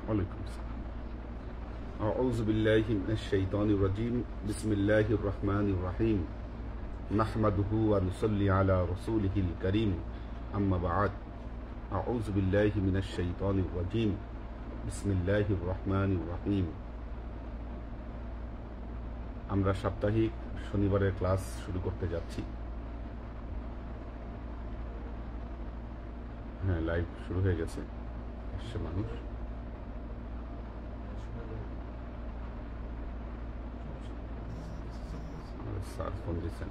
ওয়ালাইকুম আসসালাম। আউযু বিল্লাহি মিনাশ শাইতানির রাজীম। বিসমিল্লাহির রহমানির রহিম। নাহমাদুহু ওয়া নুসাল্লি আলা রাসূলিহিল কারীম। আম্মা বা'দ। আউযু বিল্লাহি মিনাশ শাইতানির রাজীম। বিসমিল্লাহির রহমানির রহিম। আমরা সাপ্তাহিক শনিবারের ক্লাস শুরু করতে যাচ্ছি। হ্যাঁ, লাইভ শুরু হয়ে গেছে, আসছে মানুষ। স্যার ফোন দিচ্ছেন।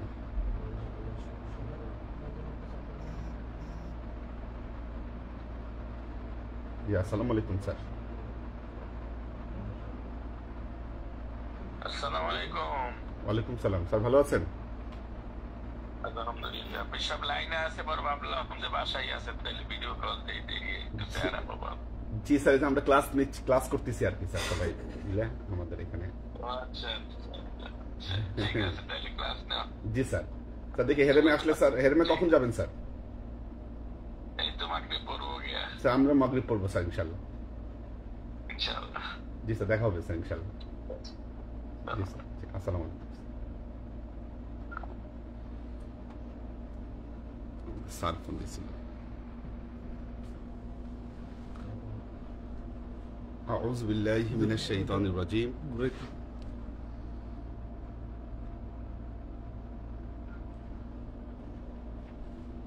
আসসালামু আলাইকুম স্যার। আসসালামু আলাইকুম। ওয়ালাইকুম সালাম। স্যার ভালো আছেন? আলহামদুলিল্লাহ। বিশাল লাইনে আছে, পর ভাবলাম যে বাসায় আছে, তাহলে ভিডিও কল দিয়ে দেখি একটু চেহারা পাবো। জি স্যার, আমরা ক্লাস করতেছি আর কি স্যার, সবাই মিলে আমাদের এখানে। আচ্ছা, ঠিক আছে, তাহলে ক্লাস নাও। জি স্যার। স্যার দেখি হেরেমে আসলে, স্যার হেরেমে কখন যাবেন স্যার? এই তো মাগরিব পড়বো গিয়া। স্যার আমরা মাগরিব পড়বো স্যার, ইনশাল্লাহ। ইনশাআল্লাহ। জি স্যার, দেখা হবে স্যার, ইনশাল্লাহ। জি স্যার, আসসালামু আলাইকুম। স্যার ফোন দিয়েছিল। আউযু বিল্লাহি মিনাশ শাইতানির রাজীম।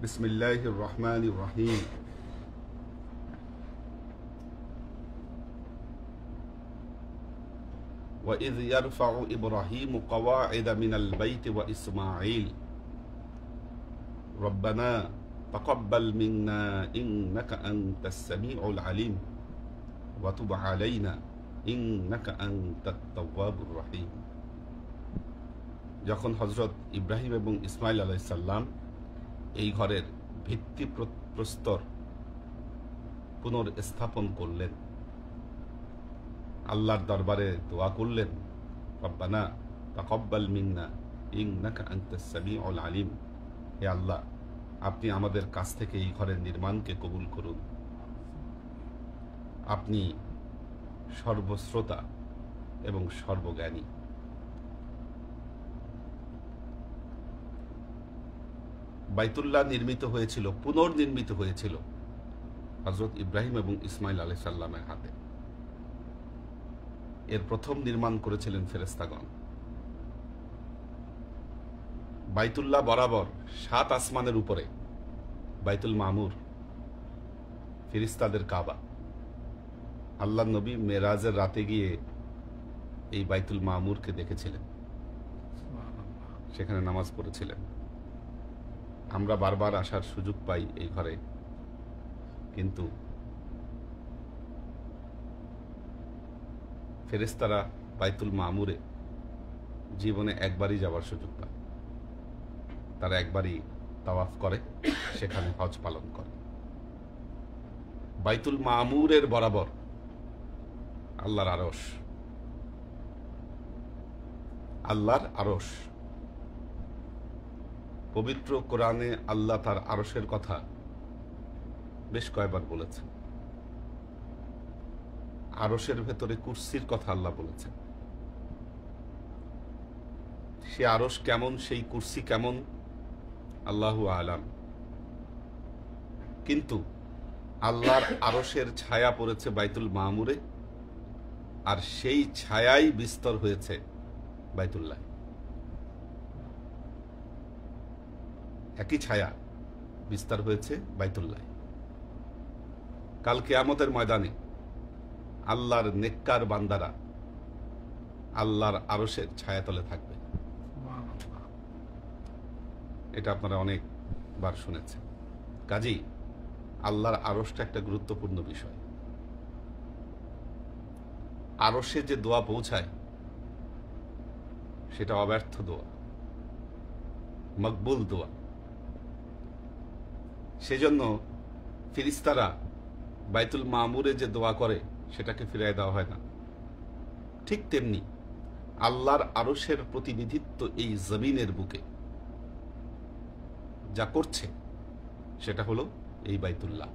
বিসমিল্লাহির রহমানির রহিম। وإذ يرفع إبراهيم قواعد من البيت وإسماعيل ربنا تقبل منا إنك أنت السميع العليم وتب علينا إنك أنت التواب الرحيم। যখন হযরত ইব্রাহিম এবং ইসমাইল আলাইহিস সালাম এই ঘরের ভিত্তি প্রস্তর পুনর্স্থাপন করলেন, আল্লাহর দরবারে দোয়া করলেন, রব্বানা তাকাব্বাল মিন্না ইন্নাকা আনতাস সামিউল আলিম। হে আল্লাহ, আপনি আমাদের কাছ থেকে এই ঘরের নির্মাণকে কবুল করুন, আপনি সর্বশ্রোতা এবং সর্বজ্ঞানী। বাইতুল্লাহ নির্মিত হয়েছিল, পুনর্নির্মিত হয়েছিল হযরত ইব্রাহিম এবং ইসমাইল আলাইহিস সালামের হাতে। এর প্রথম নির্মাণ করেছিলেন ফেরেশতাগণ। বাইতুল্লাহ বরাবর 7 আসমানের উপরে বাইতুল মামুর, ফেরেশতাদের কাবা। আল্লাহর নবী মেরাজের রাতে গিয়ে এই বাইতুল মামুরকে দেখেছিলেন, সেখানে নামাজ পড়েছিলেন। আমরা বারবার আসার সুযোগ পাই এই ঘরে, কিন্তু ফেরেশতারা বাইতুল মামুরে জীবনে একবারই যাওয়ার সুযোগ পায়। তারা একবারই তাওয়াফ করে, সেখানে হজ পালন করে। বাইতুল মামুরের বরাবর আল্লাহর আরশ, আল্লাহর আরশ। পবিত্র কোরআনে আল্লাহ তার আরশের কথা বেশ কয়েকবার বলেছেন। আরশের ভেতরে কুরসির কথা আল্লাহ বলেছেন। সে আরশ কেমন, সেই কুরসি কেমন, আল্লাহু আলাম। কিন্তু আল্লাহর আরশের ছায়া পড়েছে বাইতুল মামুরে, আর সেই ছায়াই বিস্তর হয়েছে বাইতুল্লাহ। একই ছায়া বিস্তার হয়েছে বাইতুল্লাহ। কাল কিয়ামতের ময়দানে আল্লাহর নেককার বান্দারা আল্লাহর আরশের ছায়াতলে থাকবে। এটা আপনারা অনেকবার শুনেছেন। কাজেই আল্লাহর আরশটা একটা গুরুত্বপূর্ণ বিষয়। আরশে যে দোয়া পৌঁছায় সেটা অব্যর্থ দোয়া, মকবুল দোয়া। সেজন্য ফেরেশতারা বাইতুল মামুরে যে দোয়া করে সেটাকে ফিরিয়ে দেওয়া হয় না। ঠিক তেমনি আল্লাহর আরশের প্রতিনিধিত্ব এই জমিনের বুকে যা করছে সেটা হলো এই বাইতুল্লাহ।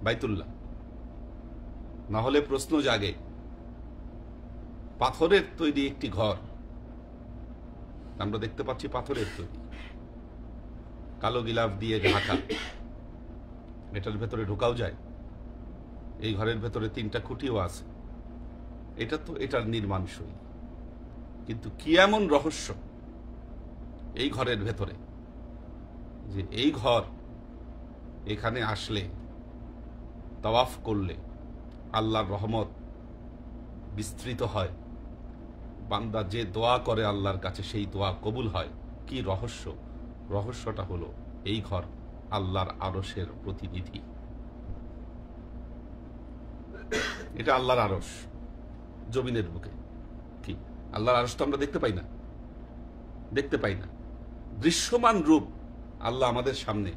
বাইতুল্লাহ। না হলে প্রশ্ন জাগে, পাথরের তৈরি একটি ঘর, আমরা দেখতে পাচ্ছি পাথরের তৈরি, কালো গিলাফ দিয়ে ঢাকা, এটার ভেতরে ঢোকাও যায়, এই ঘরের ভেতরে 3টা খুঁটিও আছে, এটা তো এটার নির্মাণ শৈলী। কিন্তু কি এমন রহস্য এই ঘরের ভেতরে যে এই ঘর, এখানে আসলে তাওয়াফ করলে আল্লাহর রহমত বিস্তৃত হয়, বান্দা যে দোয়া করে আল্লাহর কাছে সেই দোয়া কবুল হয়। কি রহস্য? রহস্যটা হলো এই ঘর আল্লাহর আরশের প্রতিনিধি। এটা আল্লাহর আরশ জমিনের বুকে। কি আল্লাহর আরশ তো আমরা দেখতে পাই না, দেখতে পাই না। দৃশ্যমান রূপ আল্লাহ আমাদের সামনে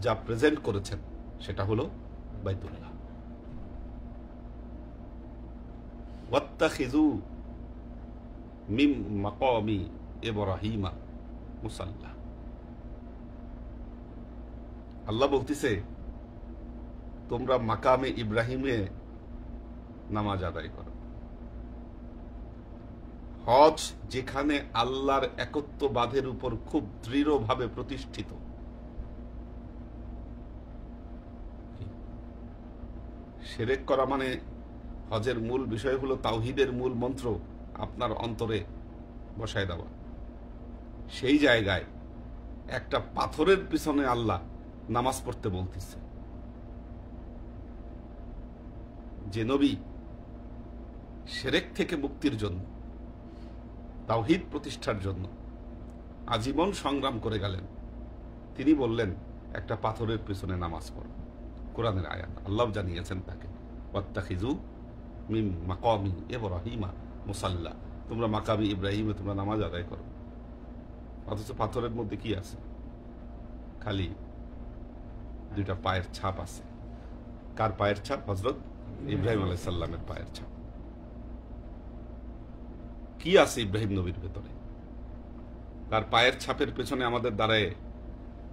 যা প্রেজেন্ট করেছেন সেটা হলো বাইতুল্লাহ। ওয়াত্তাখিযু মিন মাকামি ইব্রাহিমা মুসাল্লা। আল্লাহ বলতেছে, তোমরা মাকামে ইব্রাহিমে নামাজ আদায় করো। হজ যেখানে আল্লাহর একত্ববাদের উপর খুব দৃঢ়ভাবে প্রতিষ্ঠিত। শিরক করা মানে হজের মূল বিষয় হলো তাওহীদের মূল মন্ত্র আপনার অন্তরে বসায় দেওয়া। সেই জায়গায় একটা পাথরের পিছনে আল্লাহ নামাজ পড়তে বলতেছে। যে নবী শিরক থেকে মুক্তির জন্য, তাওহীদ প্রতিষ্ঠার জন্য আজীবন সংগ্রাম করে গেলেন, তিনি বললেন একটা পাথরের পিছনে নামাজ পড়ো। কোরআনের আয়াত, আল্লাহ জানিয়েছেন তাকে, ওয়াত্তাখিযু মিন মাকামি ইব্রাহিমা মুসাল্লা, তোমরা মাকামি ইব্রাহিমে তোমরা নামাজ আদায় করো। অথচ পাথরের মধ্যে কি আছে? খালি 2টা পায়ের ছাপ আছে। কার পায়ের ছাপ? হযরত ইব্রাহিম আলাইহিস সালামের পায়ের ছাপ। কি আছে ইব্রাহিম নবীর ভেতরে? তার পায়ের ছাপের পেছনে আমাদের দাঁড়ায়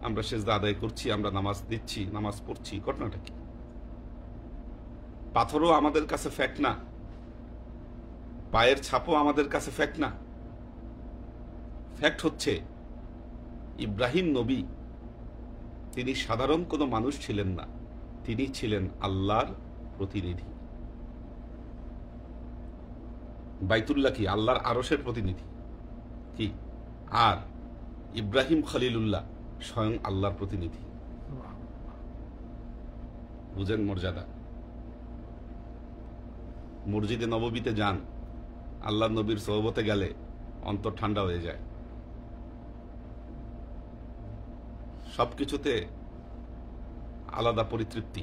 আমরা সেজদা আদায় করছি, আমরা নামাজ দিচ্ছি, নামাজ পড়ছি। ঘটনাটা কি? পাথরও আমাদের কাছে ফ্যাক্ট না, পায়ের ছাপও আমাদের কাছে ফ্যাক্ট না। ফ্যাক্ট হচ্ছে ইব্রাহিম নবী তিনি সাধারণ কোনো মানুষ ছিলেন না, তিনি ছিলেন আল্লাহর প্রতিনিধি। বাইতুল্লাহ কি? আল্লাহর আরশের প্রতিনিধি। কি? আর ইব্রাহিম খলিলুল্লাহ স্বয়ং আল্লাহর প্রতিনিধি। বুঝেন মর্যাদা। মসজিদে নববীতে যান, আল্লাহ নবীর সোহবতে গেলে অন্তর ঠান্ডা হয়ে যায়। সবকিছুতে আলাদা পরিতৃপ্তি।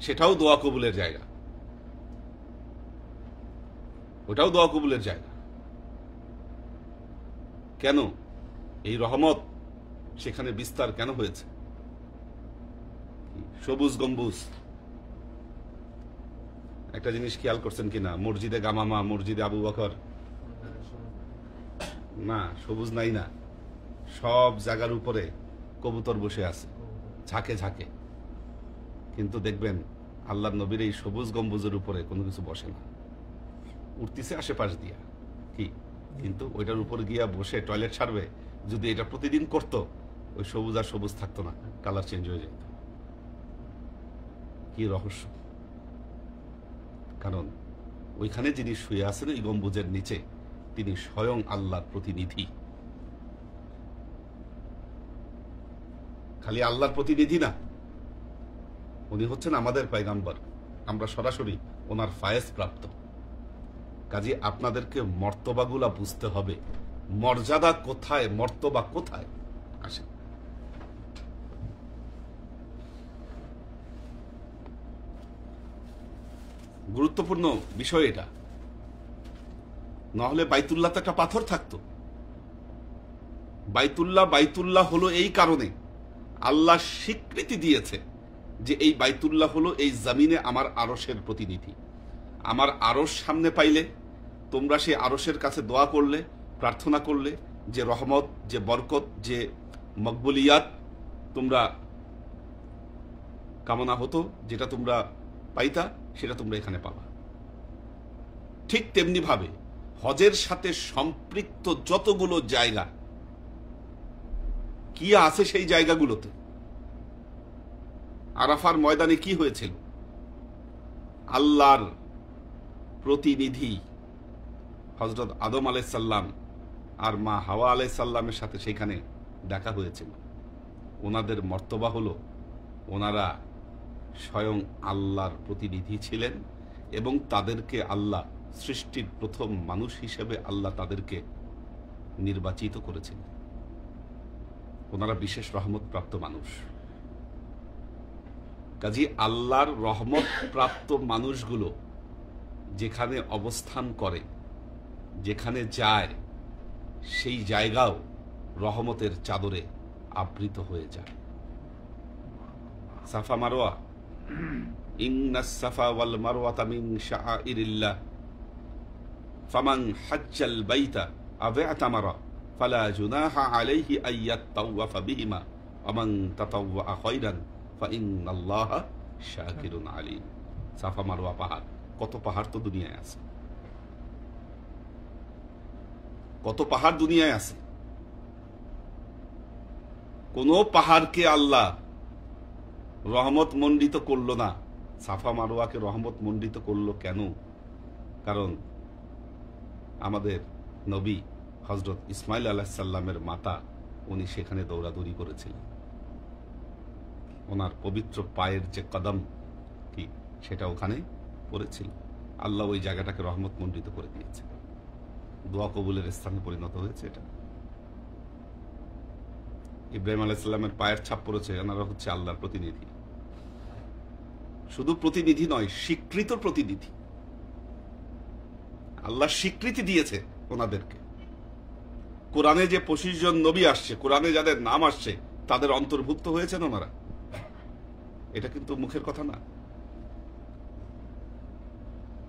সেটাও দোয়া কবুলের জায়গা, ওটাও দোয়া কবুলের জায়গা। কেন এই রহমত সেখানে বিস্তার কেন হয়েছে? সবুজ গম্বুজ। একটা জিনিস খেয়াল করছেন কিনা, মসজিদে গামামা, মসজিদে আবু বকর, না সবুজ নাই না, সব জায়গার উপরে কবুতর বসে আছে ঝাঁকে ঝাঁকে। কিন্তু দেখবেন আল্লাহর নবীর এই সবুজ গম্বুজের উপরে কোনো কিছু বসে না, উঠতেছে আশেপাশ দিয়া। কি? কিন্তু ওইটার উপর গিয়া বসে টয়লেট সারবে, যদি এটা প্রতিদিন করত, ওই সবুজ আর সবুজ থাকতো না, কালার চেঞ্জ হয়ে যেত। কি রহস্য! কারণ ওইখানে যিনি শুয়ে আছেন এই গম্বুজের নিচে, তিনি স্বয়ং আল্লাহর প্রতিনিধি। খালি আল্লাহর প্রতিনিধি না, উনি হচ্ছেন আমাদের পয়গম্বর, আমরা সরাসরি ওনার ফায়েজ প্রাপ্ত। কাজে আপনাদেরকে মর্তবাগুলা বুঝতে হবে, মর্যাদা কোথায়, মর্তবা কোথায় আসে। গুরুত্বপূর্ণ বিষয় এটা। নহলে বাইতুল্লাহ তো একটা পাথর থাকতো। বাইতুল্লাহ হলো এই কারণে আল্লাহ স্বীকৃতি দিয়েছে যে এই বাইতুল্লাহ হলো এই জমিনে আমার আরশের প্রতিনিধি। আমার আরশ সামনে পাইলে তোমরা সেই আরশের কাছে দোয়া করলে, প্রার্থনা করলে, যে রহমত, যে বরকত, যে মকবুলিয়াত তোমরা কামনা হতো, যেটা তোমরা পাইতা সেটা তোমরা এখানে পাবা। ঠিক তেমনি ভাবে হজের সাথে সম্পৃক্ত যতগুলো জায়গা কি আছে সেই জায়গাগুলোতে আরাফার ময়দানে কি হয়েছিল, আল্লাহর প্রতিনিধি হযরত আদম আলাইহিস সালাম আর মা হাওয়া আলাইহিস সালামের সাথে সেখানে দেখা হয়েছিল। ওনাদের মর্তবা হলো ওনারা স্বয়ং আল্লাহর প্রতিনিধি ছিলেন এবং তাদেরকে আল্লাহ সৃষ্টির প্রথম মানুষ হিসেবে আল্লাহ তাদেরকে নির্বাচিত করেছেন। ওনারা বিশেষ রহমত প্রাপ্ত মানুষ। কাজী আল্লাহর রহমত প্রাপ্ত মানুষগুলো যেখানে অবস্থান করে, যেখানে যায়, সেই জায়গাও রহমতের চাদরে আবৃত হয়ে যায়। সাফা মারওয়া, ইন্নাস সাফা ওয়াল মারওয়াতা মিন শাআইরিল্লাহ ফামান হাজ্জাল বাইতা আও ইতামারা ফালা জুনাহা আলাইহি আইয়াতাওয়াফা বিহিমা ওয়া মান তাতাওয়া খায়রান ফাইন্নাল্লাহা শাকিরুন আলীম। সাফা মারওয়া পাহাড়, কত পাহাড় তো দুনিয়ায় আছে, কত পাহাড় দুনিয়ায় আছে। কোন পাহাড়কে আল্লাহ রহমত মণ্ডিত করলো না, সাফা মারওয়াকে রহমত মণ্ডিত করলো কেন? কারণ আমাদের নবী হযরত ইসমাইল আলাইহিস সালামের মাতা উনি সেখানে দৌড়াদৌড়ি করেছিলেন। ওনার পবিত্র পায়ের যে কদম কি সেটা ওখানে পড়েছিল। আল্লাহ ওই জায়গাটাকে রহমত মণ্ডিত করে দিয়েছে, দোয়া কবুলের স্থানে পরিণত হয়েছে। এটা ইব্রাহিম আলাইহিস সালামের পায়ের ছাপ পড়েছে। ওনারা হচ্ছে আল্লাহর প্রতিনিধি, শুধু প্রতিনিধি নয়, স্বীকৃত প্রতিনিধি। আল্লাহ স্বীকৃতি দিয়েছে ওনাদেরকে। কোরআনে যে 25 জন নবী আসছে, কোরআনে যাদের নাম আসছে তাদের অন্তর্ভুক্ত হয়েছেন ওনারা। এটা কিন্তু মুখের কথা না,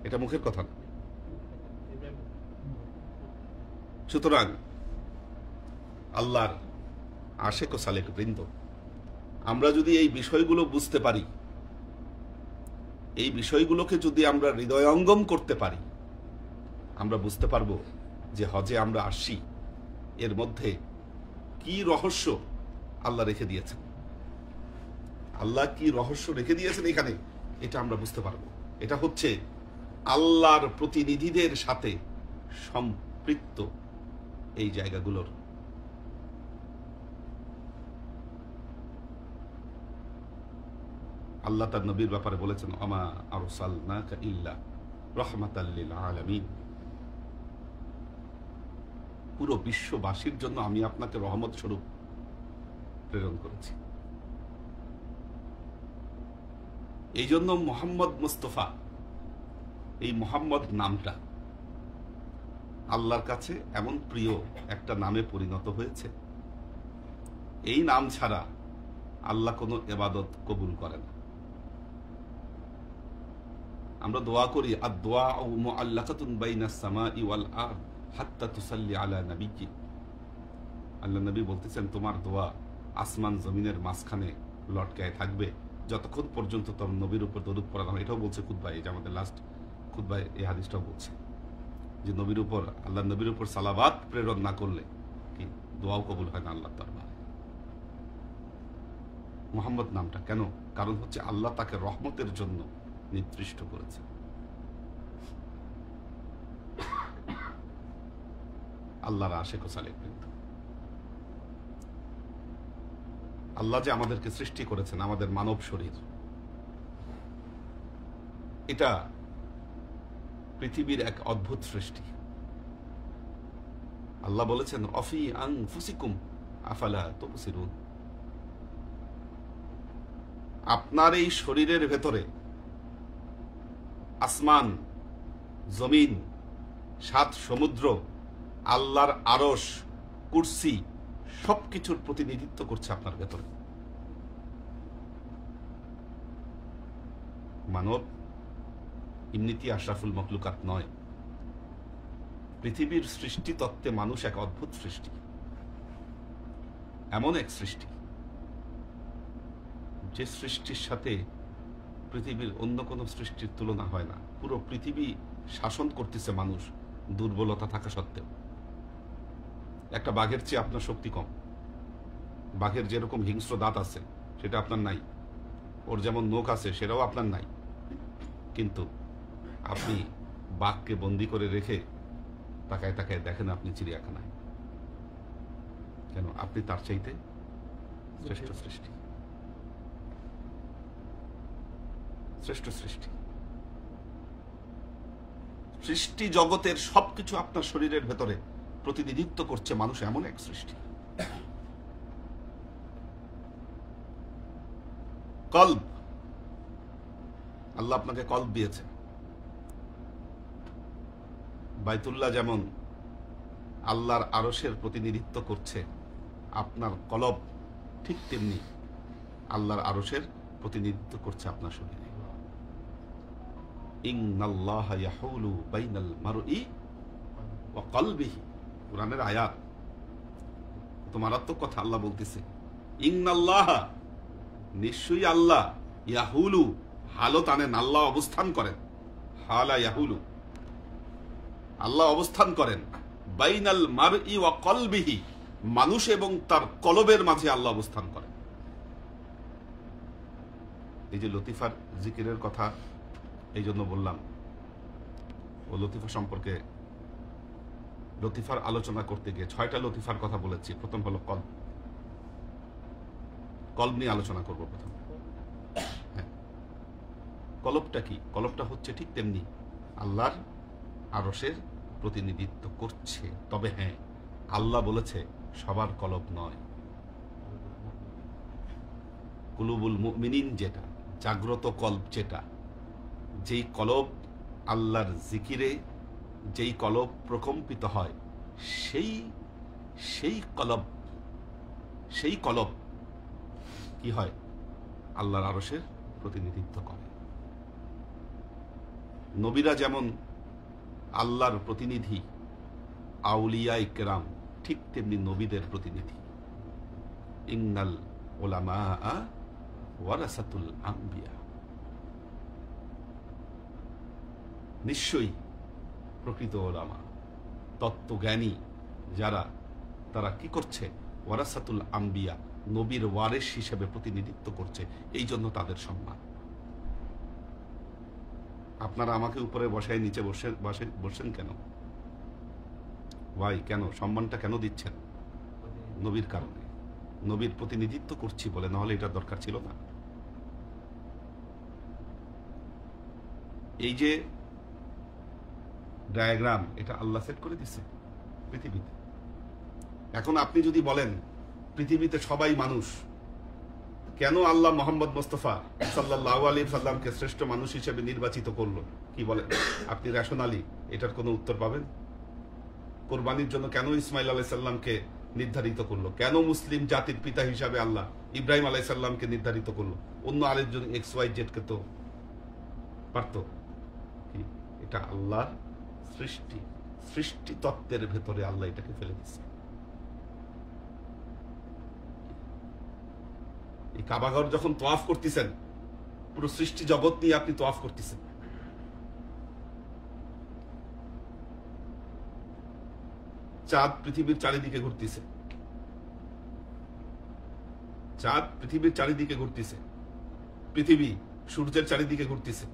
এটা মুখের কথা না। সুতরাং আল্লাহর আশেক ও সালেক বৃন্দ, আমরা যদি এই বিষয়গুলো বুঝতে পারি, এই বিষয়গুলোকে যদি আমরা হৃদয়ঙ্গম করতে পারি, আমরা বুঝতে পারবো যে হজে আমরা আসছি, এর মধ্যে কি রহস্য আল্লাহ রেখে দিয়েছেন। আল্লাহ কি রহস্য রেখে দিয়েছেন এখানে, এটা আমরা বুঝতে পারবো। এটা হচ্ছে আল্লাহর প্রতিনিধিদের সাথে সম্পৃক্ত এই জায়গাগুলোর। আল্লাহ তার নবীর ব্যাপারে বলেছেন, আমা আরসালনাকা ইল্লা রাহমাতাল লিল আলামিন। পুরো বিশ্ববাসীর জন্য আমি আপনাকে রহমত স্বরূপ প্রেরণ করেছি। এই জন্য মুহাম্মদ মুস্তাফা, এই মুহাম্মদ নামটা আল্লাহর কাছে এমন প্রিয় একটা নামে পরিণত হয়েছে। এই নাম ছাড়া আল্লাহ কোনো ইবাদত কবুল করে না। আমরা দোয়া করি, আদ-দুআউ মুআল্লাকাতুন বাইনাস সামাই ওয়াল আরদ হাত্তা তুসাল্লি আলা নাবিয়্যি। আল্লাহ নবী বলতেছেন, তোমার দোয়া আসমান জমিনের মাঝখানে লটকায় থাকবে যতক্ষণ পর্যন্ত তোমার নবীর উপর দরুদ পড়া না হয়। এটাও বলছে খুতবায়, এই যে আমাদের লাস্ট খুতবায় এই হাদিসটাও বলছে যে নবীর উপর, আল্লাহ নবীর উপর সালাওয়াত প্রেরণ না করলে কি দোয়াও কবুল হয় না আল্লাহর দরবারে। মুহাম্মদ নামটা কেন? কারণ হচ্ছে আল্লাহ তাকে রহমতের জন্য নির্দিষ্ট করেছে। আল্লাহর আশেক ও সালেক বৃন্দ, আল্লাহ যে আমাদেরকে সৃষ্টি করেছেন, আমাদের মানব শরীর, এটা পৃথিবীর এক অদ্ভুত সৃষ্টি। আল্লাহ বলেছেন, অফি আনফুসিকুম আফালা তুবসিরুন। আপনার এই শরীরের ভেতরে আসমান, জমিন, 7 সমুদ্র, আল্লাহর আরশ, কুরসি সবকিছুর প্রতিনিধিত্ব করছে আপনার ভেতরে। মানব এমনিতে আশরাফুল মখলুকাত নয়। পৃথিবীর সৃষ্টি তত্ত্বে মানুষ এক অদ্ভুত সৃষ্টি, এমন এক সৃষ্টি যে সৃষ্টির সাথে পৃথিবীর অন্য কোনো সৃষ্টির তুলনা হয় না। পুরো পৃথিবী শাসন করতেছে মানুষ দুর্বলতা থাকা সত্ত্বেও। একটা বাঘের চেয়ে আপনার শক্তি কম। বাঘের যেরকম হিংস্র দাঁত আছে সেটা আপনার নাই, ওর যেমন নখ আছে সেটাও আপনার নাই, কিন্তু আপনি বাঘকে বন্দি করে রেখে তাকায় তাকায় দেখেন আপনি চিড়িয়াখানায়। কেন? আপনি তার চাইতে শ্রেষ্ঠ সৃষ্টি, শ্রেষ্ঠ সৃষ্টি। সৃষ্টি জগতের সবকিছু আপনার শরীরের ভেতরে প্রতিনিধিত্ব করছে মানুষ এমন এক সৃষ্টি। কল্ব, আল্লাহ আপনাকে কল্ব দিয়েছে। বাইতুল্লাহ যেমন আল্লাহর আরশের প্রতিনিধিত্ব করছে, আপনার কলব ঠিক তেমনি আল্লাহর আরশের প্রতিনিধিত্ব করছে আপনার শরীরে। ইন্নাল্লাহা ইয়াহুলু বাইনাল মারই ওয়া কলবিহি, কুরআনের আয়াত। তো মারাত্মক কথা আল্লাহ বলতেছে, ইন্নাল্লাহা, নিশ্চয়ই আল্লাহ, ইয়াহুলু, হালত আনেন, আল্লাহ অবস্থান করেন, হালা ইয়াহুলু, আল্লাহ অবস্থান করেন, বাইনাল মারই ওয়া কলবিহি, মানুষ এবং তার কলবের মাঝে আল্লাহ অবস্থান করেন। এই যে লতিফার জিকিরের কথা এই জন্য বললাম, ও লতিফা সম্পর্কে লতিফার আলোচনা করতে গিয়ে 6টা লতিফার কথা বলেছি। প্রথম হলো কলব, কলব নিয়ে আলোচনা করব প্রথম। হ্যাঁ, কলবটা কি? কলবটা হচ্ছে ঠিক তেমনি আল্লাহর আরশের প্রতিনিধিত্ব করছে। তবে হ্যাঁ, আল্লাহ বলেছে সবার কলব নয়। কুলুবুল মুমিনিন, যেটা জাগ্রত কলব, যেটা যেই কলব আল্লাহর জিকিরে, যেই কলব প্রকম্পিত হয়, সেই কলব কি হয়? আল্লাহর আরশের প্রতিনিধিত্ব করে। নবীরা যেমন আল্লাহর প্রতিনিধি, আউলিয়ায়ে কেরাম ঠিক তেমনি নবীদের প্রতিনিধি। ইন্নাল উলামা ওয়ারাসাতুল আম্বিয়া, নিশ্চয়ই প্রকৃত ওলামা, তত্ত্বজ্ঞানী যারা, তারা কি করছে? ওয়ারাসাতুল আম্বিয়া, নবীর ওয়ারিস হিসেবে প্রতিনিধিত্ব করছে। এই জন্য তাদের সম্মান। আপনারা আমাকে উপরে বসায় নিচে বসেন কেন? ভাই, কেন সম্মানটা কেন দিচ্ছেন? নবীর কারণে, নবীর প্রতিনিধিত্ব করছি বলে, নাহলে এটা দরকার ছিল না। এই যে ডায়াগ্রাম, এটা আল্লাহ সেট করে দিচ্ছে পৃথিবীতে। এখন আপনি যদি বলেন পৃথিবীতে সবাই মানুষ, কেন আল্লাহ মোহাম্মদ মুস্তাফা সাল্লাল্লাহু আলাইহি সাল্লামকে শ্রেষ্ঠ মানুষ হিসেবে নির্বাচিত করলো? কি বলেন আপনি? রেশনালি এটার কোনো উত্তর পাবেন? কোরবানির জন্য কেন ইসমাইল আলাইহিস সালামকে নির্ধারিত করলো? কেন মুসলিম জাতির পিতা হিসাবে আল্লাহ ইব্রাহিম আলাইহিস সালামকে নির্ধারিত করলো? অন্য আরেকজন XYZ কে তো পারত। এটা আল্লাহর সৃষ্টি, সৃষ্টি তত্ত্বের ভেতরে আল্লাহ এটাকে ফেলে দিচ্ছে। এই কাবাঘর যখন তোয়াফ করতেছেন, পুরো সৃষ্টি জগৎ নিয়ে আপনি তোয়াফ করতেছেন। চাঁদ পৃথিবীর চারিদিকে ঘুরতেছে, চাঁদ পৃথিবীর চারিদিকে ঘুরতেছে, পৃথিবী সূর্যের চারিদিকে ঘুরতেছে।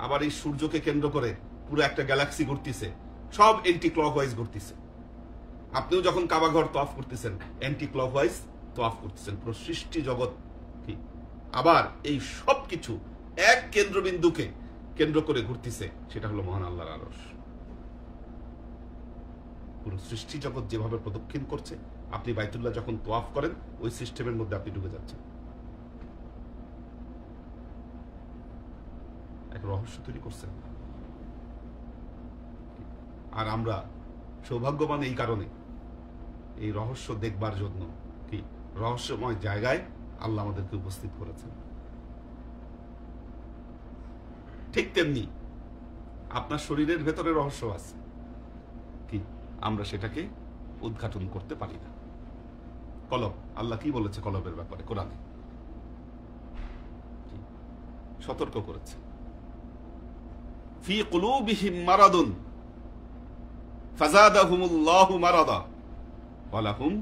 আবার এই সূর্যকে কেন্দ্র করে পুরো একটা গ্যালাক্সি ঘুরতেছে, সব এন্টি ক্লকওয়াইজ ঘুরতেছে। আপনিও যখন কাবাঘর তোয়াফ করতেছেন, অ্যান্টি ক্লকওয়াইজ তোয়াফ করতেছেন। পুরো সৃষ্টি জগৎ কি আবার এই সব কিছু এক কেন্দ্রবিন্দুকে কেন্দ্র করে ঘুরতেছে, সেটা হলো মহান আল্লাহর আরশ। পুরো সৃষ্টি জগৎ যেভাবে প্রদক্ষিণ করছে, আপনি বাইতুল্লাহ যখন তোয়াফ করেন, ওই সিস্টেমের মধ্যে আপনি ঢুকে যাচ্ছেন। এক রহস্য তৈরি করছেন। আর আমরা সৌভাগ্যবান এই কারণে, এই রহস্য দেখবার জন্য, কি রহস্যময় জায়গায় আল্লাহ আমাদেরকে উপস্থিত করেছেন। ঠিক তেমনি আপনার শরীরের ভেতরে রহস্য আছে, কি আমরা সেটাকে উদ্ঘাটন করতে পারি না। কলব, আল্লাহ কি বলেছে কলবের ব্যাপারে কোরআনে? সতর্ক করেছে। ফি কুলুবিহিম মারাদুন ফাযাদাহুমুল্লাহু মারাদা ওয়া লাহুম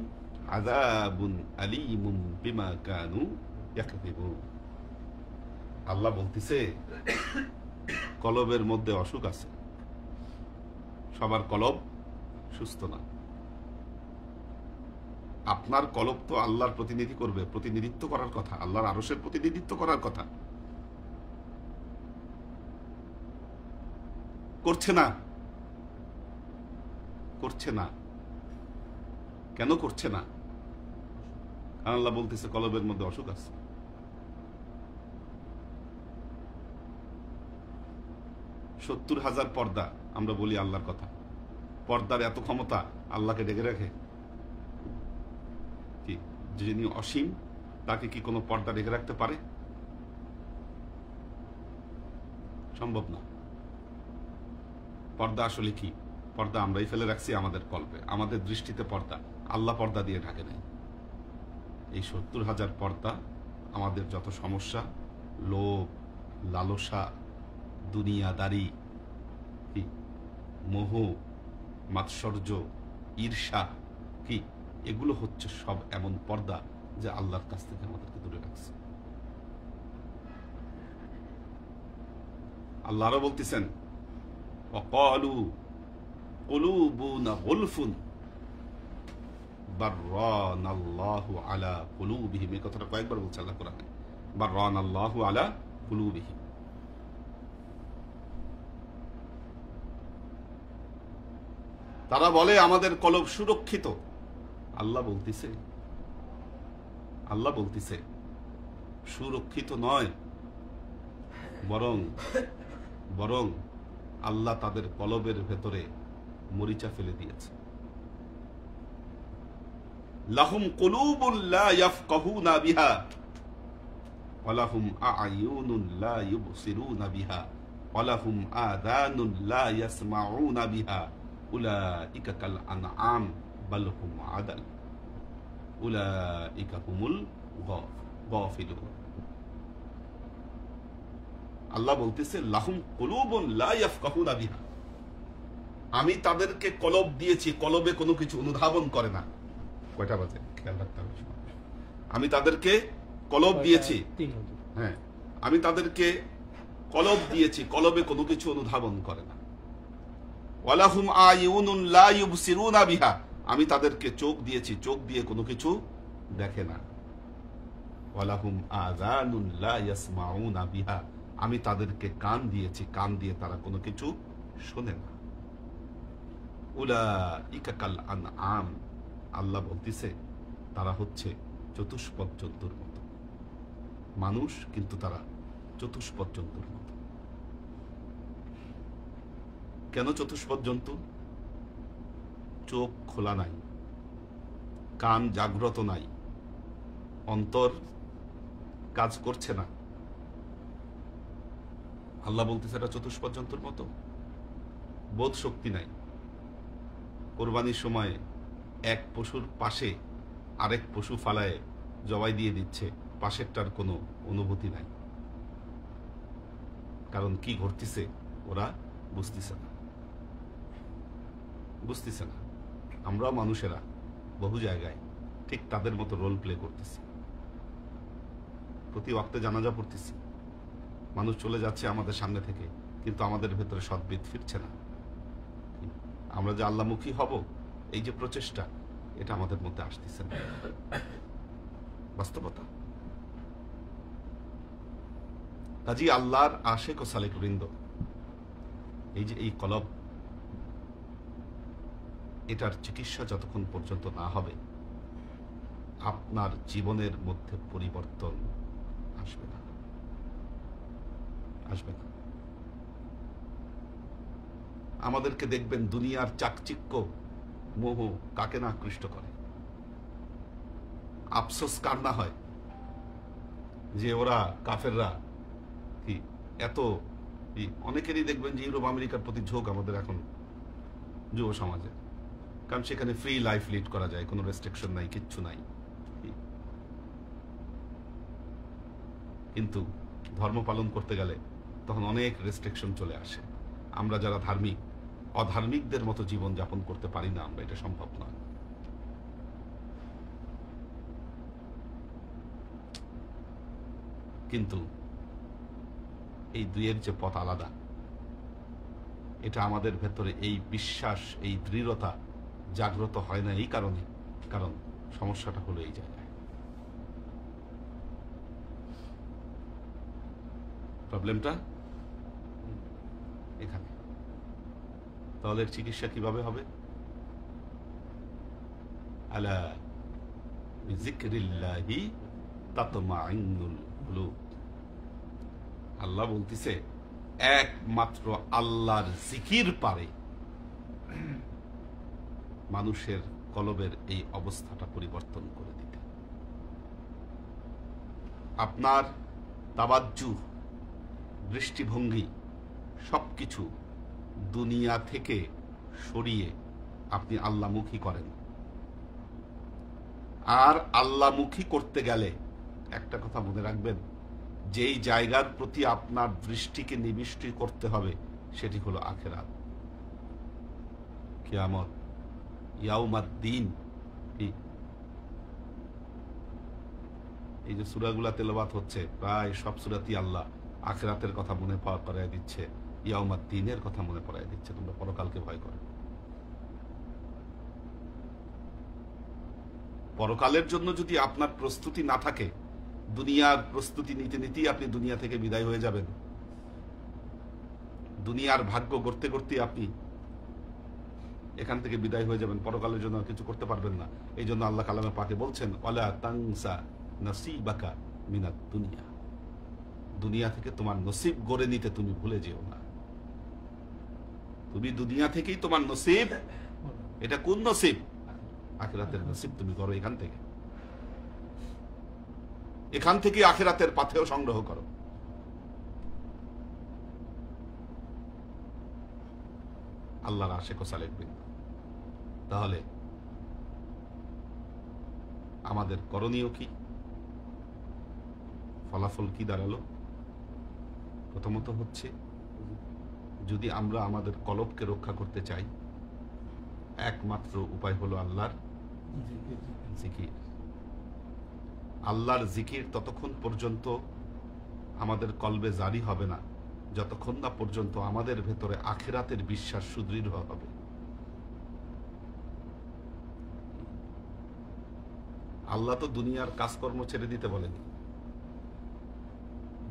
আযাবুন আলীমুম বিমা কানু ইয়াকযিবুন। আল্লাহ বলতেছে কলবের মধ্যে অসুখ আছে, সবার কলব সুস্থ না। আপনার কলব তো আল্লাহর প্রতিনিধিত্ব করার কথা, আল্লাহর আরশের প্রতিনিধিত্ব করার কথা, করছে না। কেন করছে না? কারণ আল্লাহ বলতেছে কলবের মধ্যে অসুখ আছে। সত্তর হাজার পর্দা, আমরা বলি আল্লাহর কথা, পর্দার এত ক্ষমতা আল্লাহকে ডেকে রাখে কি? যিনি অসীম তাকে কি কোনো পর্দা ডেকে রাখতে পারে? সম্ভব না। পর্দা আসলে কি? পর্দা আমরাই ফেলে রাখছি আমাদের কল্পে, আমাদের দৃষ্টিতে পর্দা। আল্লাহ পর্দা দিয়ে ঢাকে নাই। এই ৭০,০০০ পর্দা আমাদের যত সমস্যা, লোভ, লালসা, দুনিয়াদারি, মোহ, মাৎসর্য, ঈর্ষা, কি এগুলো হচ্ছে সব এমন পর্দা যে আল্লাহর কাছ থেকে আমাদেরকে দূরে রাখছে। আল্লাহ আরো বলতেছেন ওয়াকালু কুলুবুনা গুলফুন বাররানাল্লাহু আলা কুলুবিহিম। এই কথাটা কয়েকবার বলছে আল্লাহ কোরআনে, বাররানাল্লাহু আলা কুলুবিহিম। তারা বলে আমাদের কলব সুরক্ষিত। আল্লাহ বলতেছে সুরক্ষিত নয়, বরং আল্লাহ তাদের কলবের ভেতরে মরিচা ফেলে দিয়েছে। লাহুম কুলুবুন লা ইয়াফকাহুনা বিহা ওয়া লাহুম আ'য়ুনুন লা ইউবসিরুনা বিহা ওয়া লাহুম আযানুন লা ইয়াসমাউনা বিহা উলাইকা কাল আনআম বাল হুম আদাল উলাইকা হুমুল গাফিলুন। আল্লাহ বলতেছে লাহুম কুলুবুন লা ইয়াফকাহুনা বিহা, আমি তাদেরকে কলব দিয়েছি, কলবে কোনো কিছু অনুধাবন করে না। কয়টা বাজে খেয়াল রাখতে হবে। আমি তাদেরকে কলব দিয়েছি, হ্যাঁ, আমি তাদেরকে কলব দিয়েছি, কলবে কোনো কিছু অনুধাবন করে না। ওয়ালাহুম আয়ুনুন লা ইউবসিরুনা বিহা, আমি তাদেরকে চোখ দিয়েছি, চোখ দিয়ে কোনো কিছু দেখে না। ওয়ালাহুম আযানুন লা ইয়াসমাউনা বিহা, আমি তাদেরকে কান দিয়েছি, কান দিয়ে তারা কোনো কিছু শোনে না। উলাইকা কাল আনআম, আল্লাহ বলতেছে তারা হচ্ছে চতুষ্পদ জন্তুর মতো। মানুষ কিন্তু তারা চতুষ্পদ জন্তুর মতো। কেন চতুষ্পদ জন্তু? চোখ খোলা নাই, কান জাগ্রত নাই, অন্তর কাজ করছে না। আল্লাহ বলতেছে এটা চতুষ্পদ জন্তুর মতো। বোধ শক্তি নাই, কোরবানির সময় এক পশুর পাশে আরেক পশু ফালায় জবাই দিয়ে দিচ্ছে, পাশেরটার কোনো অনুভূতি নাই। কারণ কি ঘটতেছে ওরা বুঝতেছে না। আমরা মানুষেরা বহু জায়গায় ঠিক তাদের মতো রোল প্লে করতেছি। প্রতি ওয়াক্তে জানাজা পড়তেছি, মানুষ চলে যাচ্ছে আমাদের সামনে থেকে, কিন্তু আমাদের ভেতরে সদ্বিদ ফিরছে না। আমরা যে আল্লাহমুখী হব, এই যে প্রচেষ্টা, এটা আমাদের মধ্যে আসতেছে না। বাস্তবতা। কাজী আল্লাহর আশেক ও সালেক বৃন্দ, এই যে এই কলব, এটার চিকিৎসা যতক্ষণ পর্যন্ত না হবে, আপনার জীবনের মধ্যে পরিবর্তন আসবে না। আমাদেরকে দেখবেন দুনিয়ার চাকচিক্য, মোহ কাকে না আকৃষ্ট করে। আফসোস কার না হয় যে ওরা কাফেররা কি এত, অনেকেরই দেখবেন যে ইউরোপ আমেরিকার প্রতি ঝোঁক আমাদের এখন যুব সমাজে, কারণ সেখানে ফ্রি লাইফ লিড করা যায়, কোনো রেস্ট্রিকশন নাই, কিচ্ছু নাই। কিন্তু ধর্ম পালন করতে গেলে তখন অনেক রেস্ট্রিকশন চলে আসে। আমরা যারা ধার্মিক, অধার্মিকদের মতো জীবন যাপন করতে পারি না আমরা, এটা সম্ভব নয়। কিন্তু এই দুইয়ের যে পথ আলাদা, এটা আমাদের ভেতরে এই বিশ্বাস, এই দৃঢ়তা জাগ্রত হয় না এই কারণে, কারণ সমস্যাটা হলো এই জায়গায়, প্রবলেমটা এখানে। তাহলে চিকিৎসা কিভাবে হবে? আলা বিযিকরিল্লাহি তাতমাইন্নুল কুলুব। আল্লাহ বলতেছে একমাত্র আল্লাহর জিকির পারে মানুষের কলবের এই অবস্থাটা পরিবর্তন করে দিতে। আপনার তাওয়াজ্জুহ, দৃষ্টিভঙ্গি সবকিছু দুনিয়া থেকে সরিয়ে আপনি আল্লাহমুখী করেন। আর আল্লাহমুখী করতে গেলে একটা কথা মনে রাখবেন, যেই জায়গার প্রতি আপনার দৃষ্টিকে নিবিষ্ট করতে হবে সেটি হলো আখিরাত, কিয়ামত, ইয়াউমাদ্দিন। এই যে সূরাগুলা তেলাওয়াত হচ্ছে, প্রায় সব সূরাতেই আল্লাহ আখিরাতের কথা মনে করায় দিচ্ছে, ইয়াউমাদ্দিনের কথা মনে করায় দিচ্ছে। তোমরা পরকালকে ভয় করো। পরকালের জন্য যদি আপনার প্রস্তুতি না থাকে, দুনিয়ার প্রস্তুতি নিতে নিতেই আপনি দুনিয়া থেকে বিদায় হয়ে যাবেন। দুনিয়ার ভাগ্য গড়তে গড়তে আপনি এখান থেকে বিদায় হয়ে যাবেন, পরকালের জন্য কিছু করতে পারবেন না। এই জন্য আল্লাহ কালামে পাকে বলছেন, ওয়ালা তানসা নসিবাকা মিনাত দুনিয়া। দুনিয়া থেকে তোমার নসিব গড়ে নিতে তুমি ভুলে যেও না। তুমি দুনিয়া থেকেই তোমার নসিব, এটা কোন নসিব? আখিরাতের নসিব তুমি করো এখান থেকে। এখান থেকে আখিরাতের পাথেও সংগ্রহ করো। আল্লাহর আশিক ও সালেকবিন। তাহলে আমাদের করণীয় কি? ফলাফল কি দাঁড়ালো? প্রথমত হচ্ছে, যদি আমরা আমাদের কলবকে রক্ষা করতে চাই, একমাত্র উপায় হলো আল্লাহর জিকির। আল্লাহর জিকির ততক্ষণ পর্যন্ত আমাদের কলবে জারি হবে না যতক্ষণ না পর্যন্ত আমাদের ভেতরে আখিরাতের বিশ্বাস সুদৃঢ় হবে। আল্লাহ তো দুনিয়ার কাজকর্ম ছেড়ে দিতে বলেনি,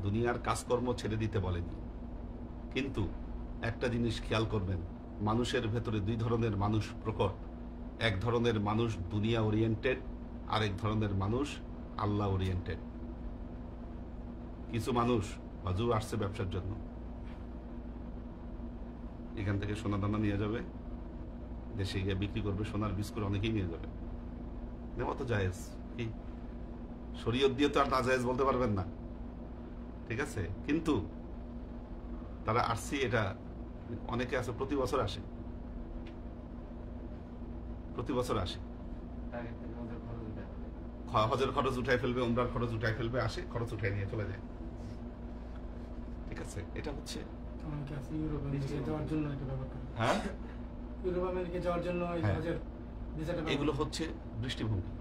দুনিয়ার কাজকর্ম ছেড়ে দিতে বলেনি। কিন্তু একটা জিনিস খেয়াল করবেন, মানুষের ভেতরে দুই ধরনের মানুষ প্রকট। এক ধরনের মানুষ দুনিয়া ওরিয়েন্টেড, আর এক ধরনের মানুষ আল্লাহ ওরিয়েন্টেড। কিছু মানুষ বাজু আসছে ব্যবসার জন্য, এখান থেকে সোনা দানা নিয়ে যাবে, দেশে গিয়ে বিক্রি করবে, সোনার বিস্কুট অনেকেই নিয়ে যাবে, নেওয়া তো জায়েজ। কি শরীয়ত দিয়ে তো আর না জায়েজ বলতে পারবেন না, ঠিক আছে? কিন্তু তারা আসছে, এটা অনেকে আছে প্রতি বছর আসে, প্রতি বছর আসে, হজের খরচ উঠাই ফেলবে, উমরার খরচ উঠাই ফেলবে, আসে খরচ উঠাই নিয়ে চলে যায়। ঠিক আছে, এটা হচ্ছে এগুলো হচ্ছে দৃষ্টিভঙ্গি,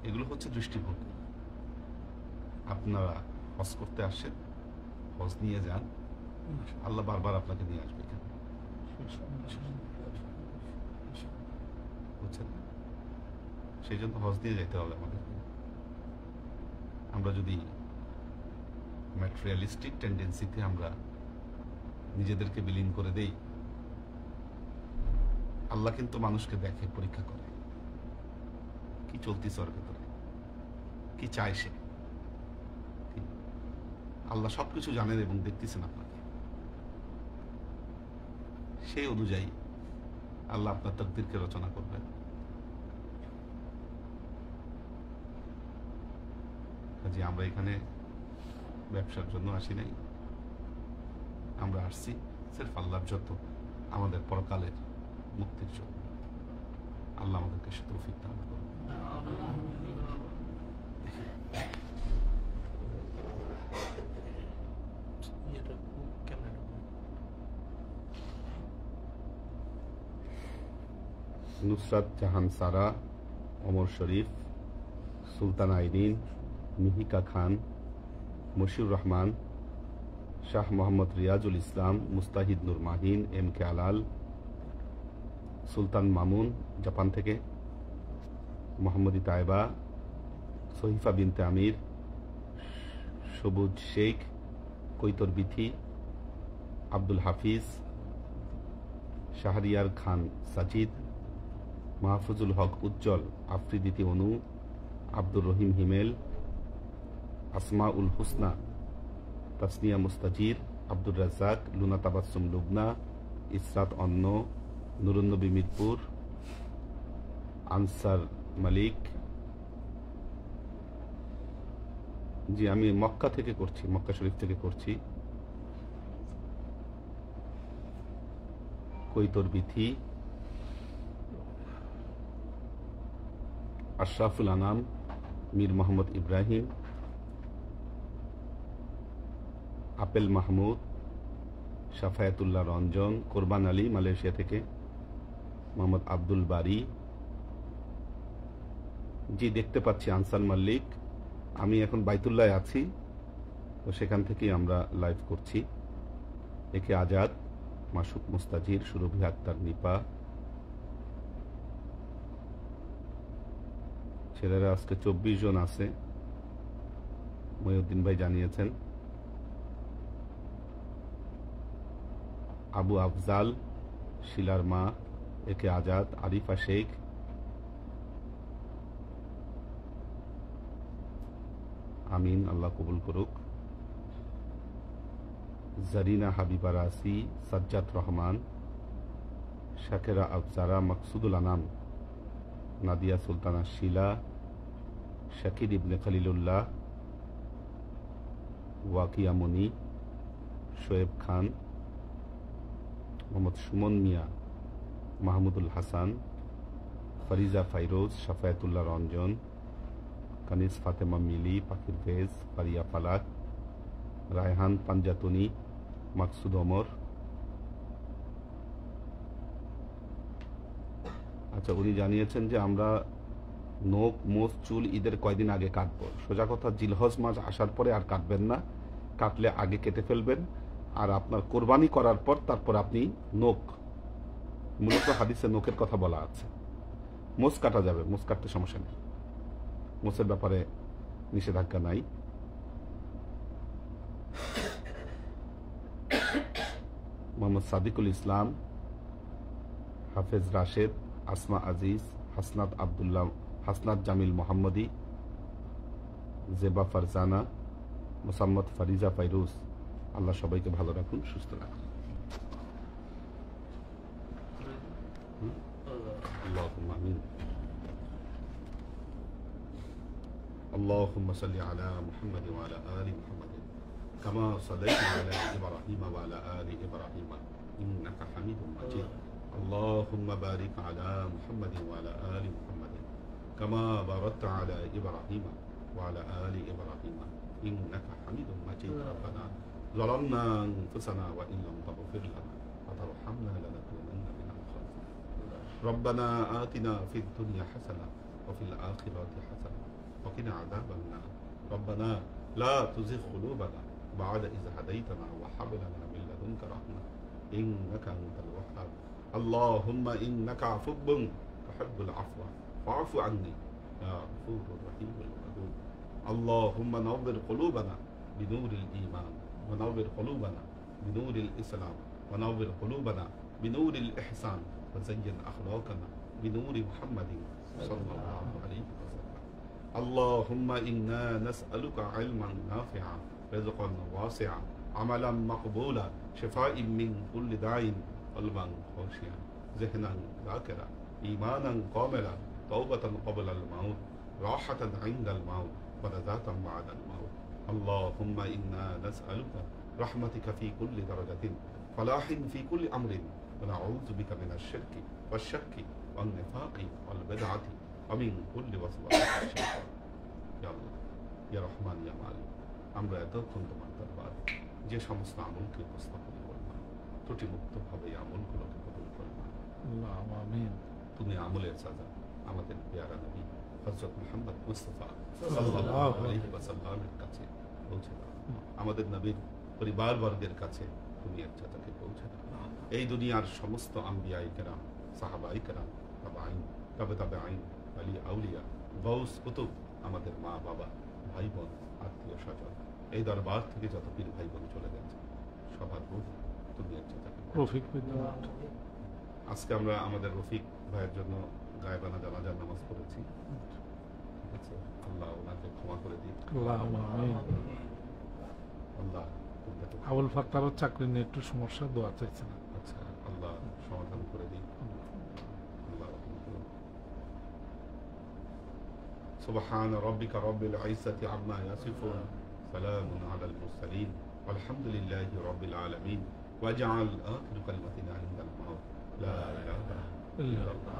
এগুলো হচ্ছে দৃষ্টিভঙ্গি। আপনারা হজ করতে আসেন, হজ নিয়ে যান, আল্লাহ বারবার আপনাকে নিয়ে আসবে এখানে, বুঝছেন? সেই জন্য হজ নিয়ে যেতে হবে আমাদেরকে। আমরা যদি ম্যাটেরিয়ালিস্টিক টেন্ডেন্সিতে আমরা নিজেদেরকে বিলীন করে দেই, আল্লাহ কিন্তু মানুষকে দেখে, পরীক্ষা করে কি চলতিছে ওর ভেতরে, কি চায় সে। আল্লাহ সবকিছু জানেন এবং দেখতেছেন আপনাকে। সেই অনুযায়ী আল্লাহ আপনার তাকদীরকে রচনা করবেন। কাজে আমরা এখানে ব্যবসার জন্য আসি নাই, আমরা আসছি সির্ফ আল্লাহর যত আমাদের পরকালের মুক্তির জন্য। আল্লাহ আমাদেরকে সে তৌফিক দান করুন। নুসরাত জাহান সারা, ওমর শরীফ, সুলতান আইরিন, মিহিকা খান, মশিউর রহমান, শাহ মোহাম্মদ রিয়াজুল ইসলাম, মুস্তাহিদ নূর মাহিন, এম কে আলাল, সুলতান মামুন জাপান থেকে, মোহাম্মদী তাইবা, সহিফা বিনতে আমির, সবুজ শেখ, কৈতর বিথি, আব্দুল হাফিজ, শাহরিয়ার খান সাজিদ, মাহফুজুল হক উজ্জ্বল, আফ্রিদিতি অনু, আব্দুর রহিম হিমেল, আসমা উল হুসনা, তাসনিয়া মুস্তাজির, আব্দুর রাজ্জাক, লুনা তাবাসসুম লুবনা, ইসরাত অন্ন, নুরুন্নবী মিরপুর, আনসার মালিক। জি, আমি মক্কা থেকে করছি, মক্কা শরীফ থেকে করছি। কৈতর বিথি, আশরাফুল আনাম, মীর মোহাম্মদ ইব্রাহিম, আপেল মাহমুদ, সাফায়াতুল্লাহ রঞ্জন, কোরবান আলী মালয়েশিয়া থেকে, মোহাম্মদ আব্দুল বারি। জি, দেখতে পাচ্ছি আনসার মাল্লিক। আমি এখন বাইতুল্লাহ আছি, তো সেখান থেকেই আমরা লাইভ করছি। একে আজাদ, মাসুক মুস্তাজির, সুরভি আক্তার নিপা। ছেলেরা আজকে 24 জন আছে, মহিউদ্দিন ভাই জানিয়েছেন। আবু আফজাল, শিলার মা, একে আজাদ, আরিফা শেখ, আমিন, আল্লাহ কবুল করুক। জারিনা হাবিবা রাসি, সাজ্জাদ রহমান, শাকেরা আফজারা, মকসুদুল আনাম, নাদিয়া সুলতানা শিলা, শাকির ইবনে খলিলুল্লাহ, ওয়াকিয়া মনি, শোয়েব খান, মোহাম্মদ সুমন মিয়া, মাহমুদুল হাসান, ফরিজা ফাইরোজ, শাফায়াতুল্লাহ রঞ্জন, কানিস ফাতেমা মিলি, পাখির ভেজ, ফারিয়া ফালাক, রায়হান পাঞ্জাতনি, মাকসুদ ওমর। আচ্ছা, উনি জানিয়েছেন যে আমরা নখ, মোষ, চুল ঈদের কয়দিন আগে কাটবো। সোজা কথা, জিলহজ মাস আসার পরে আর কাটবেন না, কাটলে আগে কেটে ফেলবেন। আর আপনার কোরবানি করার পর তারপর আপনি নখ, মূলত হাদিসে নখের কথা বলা আছে। মোষ কাটা যাবে, মোষ কাটতে সমস্যা নেই, মোষের ব্যাপারে নিষেধাজ্ঞা নাই। মোহাম্মদ সাদিকুল ইসলাম, হাফেজ রাশেদ, আসমা আজিজ, হাসনাত আবদুল্লাহ, হাসনাত জামিল মোহাম্মদী, জেবা ফারজানা, মোসাম্মদ ফারিজা ফাইরুজ। আল্লাহ সবাইকে ভালো রাখুন, সুস্থ রাখুন। আল্লাহুম্মা আমিন। اللهم صل على محمد وعلى آل محمد كما صليت على إبراهيم وعلى آل إبراهيم إنك حميد مجيد. اللهم بارك على محمد وعلى آل محمد كما باركت على إبراهيم وعلى آل إبراهيم إنك حميد مجيد. ربنا ظلمنا أنفسنا وإن لم تغفر لنا وترحمنا لنكونن من الخاسرين. ربنا آتنا في الدنيا حسنة وفي الآخرة حسنة وقنا عذاب النار. ربنا لا تزغ قلوبنا بعد إذ هديتنا وهب لنا من لدنك رحمة إنك أنت الوهاب. اللهم إنك عفو تحب العفو فاعف عني يا غفور رحيم الودود. اللهم نور قلوبنا بنور الإيمان ونور قلوبنا بنور الإسلام ونور قلوبنا بنور الإحسان وزين أخلاقنا بنور محمد صلى الله عليه وسلم. اللهم إنا نسألك علما نافعا رزقا واسعا عملا مقبولا شفاء من كل داء قلبا خاشعا ذهنا ذاكرا إيمانا كاملا توبة قبل الموت راحة عند الموت ونجاة بعد الموت. اللهم إنا نسألك رحمتك في كل درجة فلاح في كل أمر ونعوذ بك من الشرك والشك والنفاق والبدعة ومن كل وسوسة الشيطان. يا الله يا رحمن يا مالك আমরা এতক্ষণ তোমার দরবারে যে সমস্ত আমলকে উপস্থাপন করলাম ত্রুটি মুক্ত ভাবে আমলগুলোকে কবুল করলাম। আল্লাহুম্মা আমিন। তুমি আমলের সাজা আমাদের পেয়ারা নবী হযরত মুহাম্মদ মুস্তাফা সাল্লাল্লাহু আলাইহি ওয়াসাল্লামের কাছে পৌঁছে দাও। আমাদের নবীর পরিবারবর্গের কাছে তুমি একসাথে পৌঁছে দাও। এই দুনিয়ার সমস্ত আম্বিয়ায়ে কেরাম, সাহাবায়ে কেরাম, তাবেঈন, তাবেঈন, আলী আউলিয়া, গাউস কুতুব, আমাদের মা বাবা, ভাই বোন, আত্মীয় স্বজন, এই দরবার থেকে যত পীর ভাই বোন চলে গেছে সবার রূহ তুমি একসাথে। রফিক আজকে আমরা আমাদের রফিক ভাইয়ের জন্য গায়েবানা জানাজার নামাজ পড়েছি। ঠিক আছে, আল্লাহ ওনাকে ক্ষমা করে দিন। আল্লাহ আবুল ফাত্তারও চাকরি নিয়ে একটু সমস্যা, দোয়া চাইছে না। আচ্ছা, আল্লাহ সমাধান করে দিন। আল্লাহ সুবহান রাব্বিকা রাব্বিল ইজ্জাতি আম্মা ইয়াসিফুন সালামুন আলাল মুরসালিন আলহামদুলিল্লাহি রাব্বিল আলামিন ওয়াজআল আখির কালিমাতিনা ইনদাল মাউত লা ইলাহা ইল্লাল্লাহ।